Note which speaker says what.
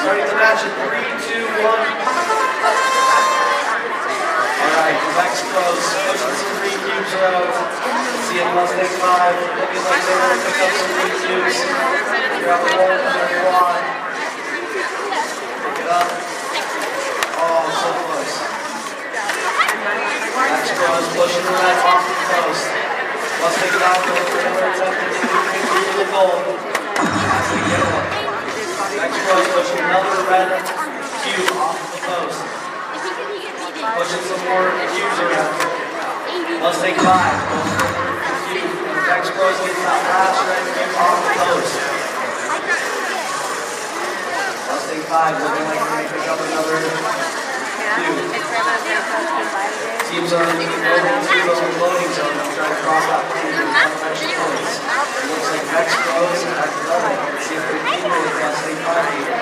Speaker 1: Starting the match in 3, 2, 1. Alright, Vex Pros pushing some 3 cubes around. See it must take 5. Looking like they want to pick up some 3 cubes. Grab the roll from their quad. Pick it up. Oh, so close. Vex Pros pushing the red off the post. Must take it out. They're attempting to get to the goal. As they get one. Vex Pros pushing another red cube off the post. Pushing some more cubes around. Must take 5. Vex Pros gets that last red cube off the post. Must take 5. Looking like they're going to pick up another cube. Teams are loading to the loading zone. I'm trying to cross that plane and get extra points. It looks like Vex Pros at the level. Let's see if their teammate must take 5.